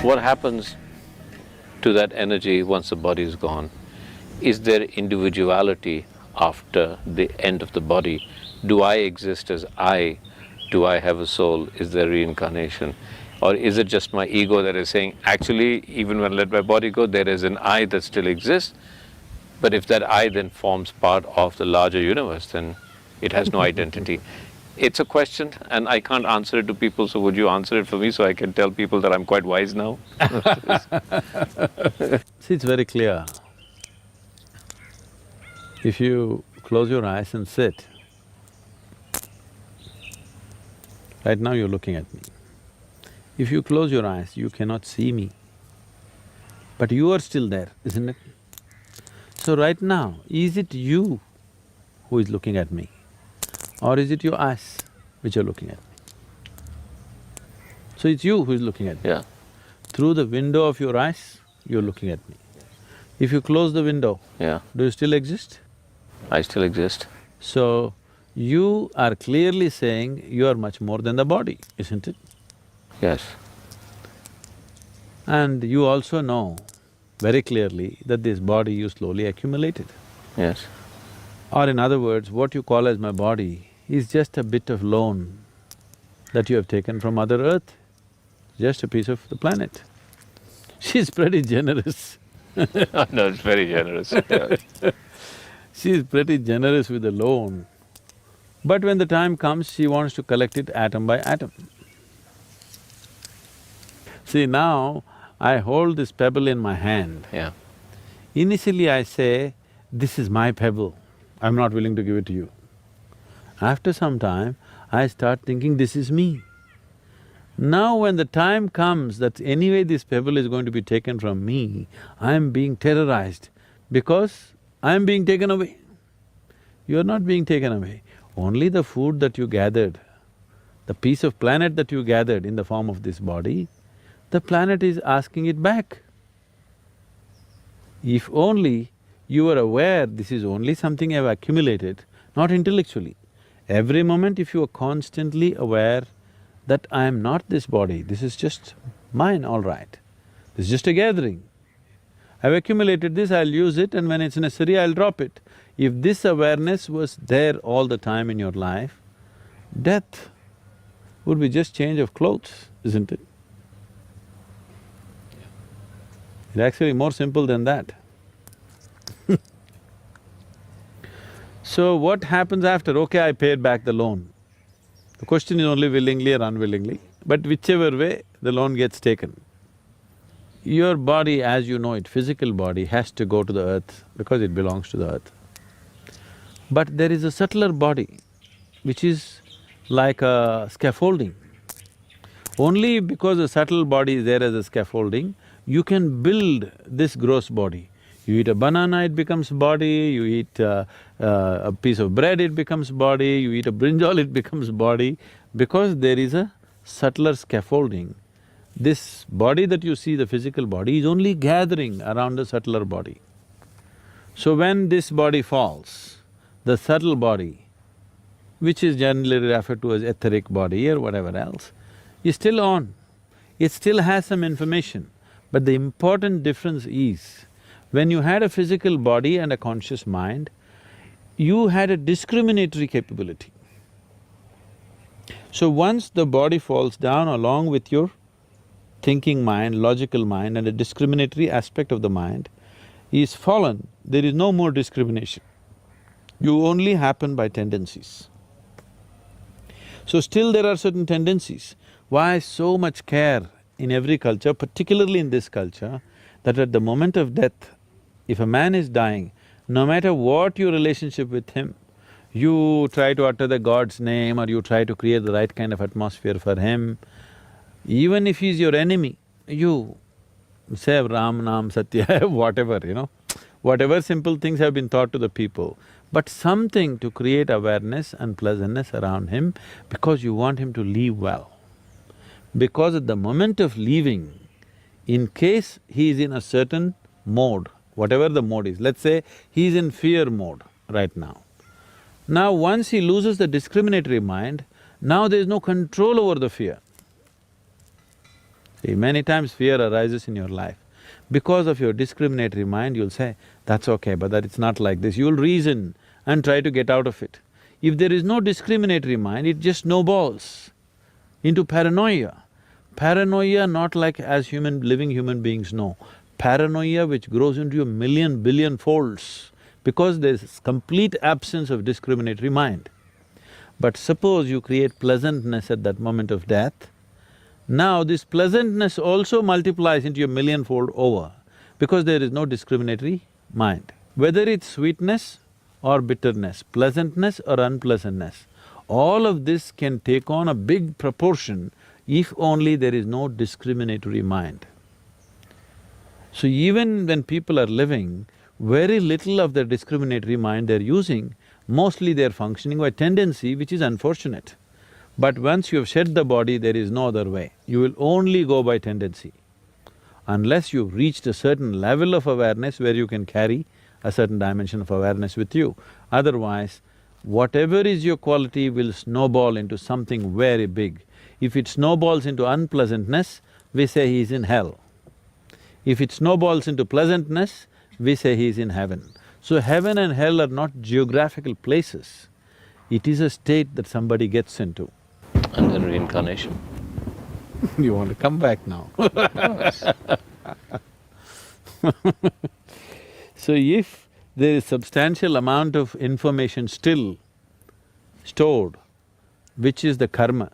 What happens to that energy once the body is gone? Is there individuality after the end of the body? Do I exist as I? Do I have a soul? Is there reincarnation? Or is it just my ego that is saying, actually, even when I let my body go, there is an I that still exists, but if that I then forms part of the larger universe, then it has no identity. It's a question, and I can't answer it to people, so would you answer it for me so I can tell people that I'm quite wise now? See, it's very clear. If you close your eyes and sit, right now you're looking at me. If you close your eyes, you cannot see me, but you are still there, isn't it? So right now, is it you who is looking at me, or is it your eyes which are looking at me? So it's you who is looking at me. Yeah. Through the window of your eyes, you're looking at me. If you close the window, Yeah. do you still exist? I still exist. So, you are clearly saying you are much more than the body, isn't it? Yes. And you also know very clearly that this body you slowly accumulated. Yes. Or in other words, what you call as my body is just a bit of loan that you have taken from Mother Earth, just a piece of the planet. She's pretty generous. No, it's very generous. Yeah. She's pretty generous with the loan. But when the time comes, she wants to collect it atom by atom. See, now I hold this pebble in my hand. Yeah. Initially I say, this is my pebble, I'm not willing to give it to you. After some time, I start thinking, this is me. Now when the time comes that anyway this pebble is going to be taken from me, I am being terrorized because I am being taken away. You are not being taken away. Only the food that you gathered, the piece of planet that you gathered in the form of this body, the planet is asking it back. If only you were aware this is only something I've accumulated, not intellectually. Every moment if you are constantly aware that I am not this body, this is just mine, all right. This is just a gathering. I've accumulated this, I'll use it, and when it's necessary, I'll drop it. If this awareness was there all the time in your life, death would be just change of clothes, isn't it? It's actually more simple than that. So what happens after? Okay, I paid back the loan. The question is only willingly or unwillingly, but whichever way, the loan gets taken. Your body, as you know it, physical body, has to go to the earth because it belongs to the earth. But there is a subtler body, which is like a scaffolding. Only because a subtle body is there as a scaffolding, you can build this gross body. You eat a banana, it becomes body, you eat a piece of bread, it becomes body, you eat a brinjal, it becomes body, because there is a subtler scaffolding. This body that you see, the physical body, is only gathering around the subtler body. So when this body falls, the subtle body, which is generally referred to as etheric body or whatever else, is still on. It still has some information, but the important difference is, when you had a physical body and a conscious mind, you had a discriminatory capability. So once the body falls down along with your thinking mind, logical mind and a discriminatory aspect of the mind is fallen, there is no more discrimination. You only happen by tendencies. So still there are certain tendencies. Why so much care in every culture, particularly in this culture, that at the moment of death, if a man is dying, no matter what your relationship with him, you try to utter the God's name or you try to create the right kind of atmosphere for him, even if he's your enemy, you say Ram, Nam, Satya, whatever, whatever simple things have been taught to the people, but something to create awareness and pleasantness around him because you want him to live well. Because at the moment of leaving, in case he is in a certain mode, whatever the mode is, let's say he is in fear mode right now. Now once he loses the discriminatory mind, now there is no control over the fear. See, many times fear arises in your life. Because of your discriminatory mind, you'll say, that's okay, but that it's not like this. You'll reason and try to get out of it. If there is no discriminatory mind, it just snowballs into paranoia. Paranoia not like as living human beings know. Paranoia which grows into a million, billion folds because there's complete absence of discriminatory mind. But suppose you create pleasantness at that moment of death, now this pleasantness also multiplies into a millionfold over because there is no discriminatory mind. Whether it's sweetness or bitterness, pleasantness or unpleasantness, all of this can take on a big proportion if only there is no discriminatory mind. So even when people are living, very little of their discriminatory mind they're using, mostly they're functioning by tendency, which is unfortunate. But once you have shed the body, there is no other way. You will only go by tendency. Unless you've reached a certain level of awareness where you can carry a certain dimension of awareness with you. Otherwise, whatever is your quality will snowball into something very big. If it snowballs into unpleasantness, we say he is in hell. If it snowballs into pleasantness, we say he is in heaven. So heaven and hell are not geographical places, it is a state that somebody gets into. And then reincarnation. You want to come back now? Yes. So if there is substantial amount of information still stored, which is the karma,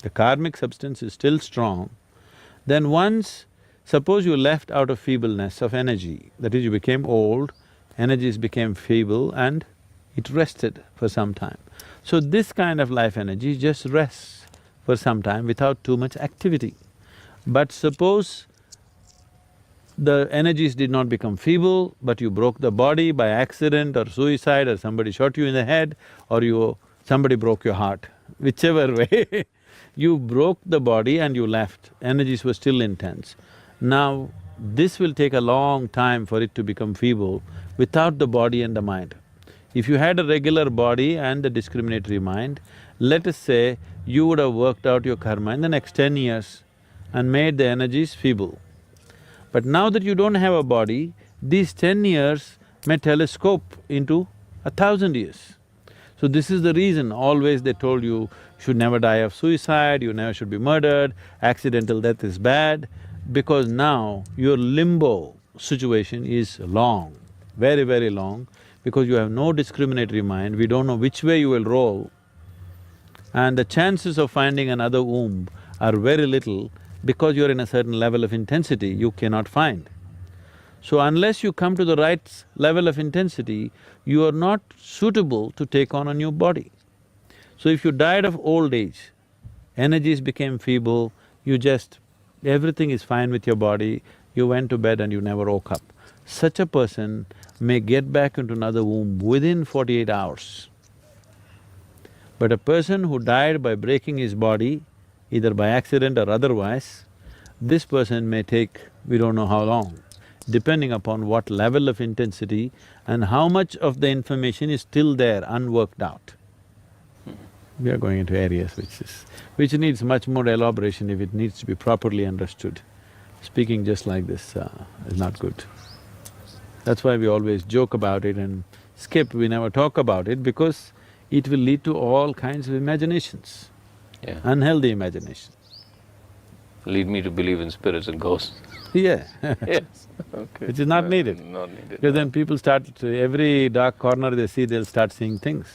the karmic substance is still strong, then once, suppose you left out of feebleness of energy, that is you became old, energies became feeble and it rested for some time. So this kind of life energy just rests for some time without too much activity. But suppose the energies did not become feeble, but you broke the body by accident or suicide or somebody shot you in the head or somebody broke your heart, whichever way you broke the body and you left, energies were still intense. Now, this will take a long time for it to become feeble without the body and the mind. If you had a regular body and a discriminatory mind, let us say you would have worked out your karma in the next 10 years and made the energies feeble. But now that you don't have a body, these 10 years may telescope into 1,000 years. So this is the reason always they told you should never die of suicide, you never should be murdered, accidental death is bad, because now your limbo situation is long, very, very long, because you have no discriminatory mind, we don't know which way you will roll, and the chances of finding another womb are very little because you're in a certain level of intensity you cannot find. So unless you come to the right level of intensity, you are not suitable to take on a new body. So if you died of old age, energies became feeble, everything is fine with your body, you went to bed and you never woke up. Such a person may get back into another womb within 48 hours. But a person who died by breaking his body, either by accident or otherwise, this person may take we don't know how long, depending upon what level of intensity and how much of the information is still there, unworked out. We are going into areas which needs much more elaboration if it needs to be properly understood. Speaking just like this is not good. That's why we always joke about it and skip, we never talk about it because it will lead to all kinds of imaginations, unhealthy imagination. Lead me to believe in spirits and ghosts. Yeah Yes, okay. Which is not needed. Not needed. Because then people start… every dark corner they see, they'll start seeing things.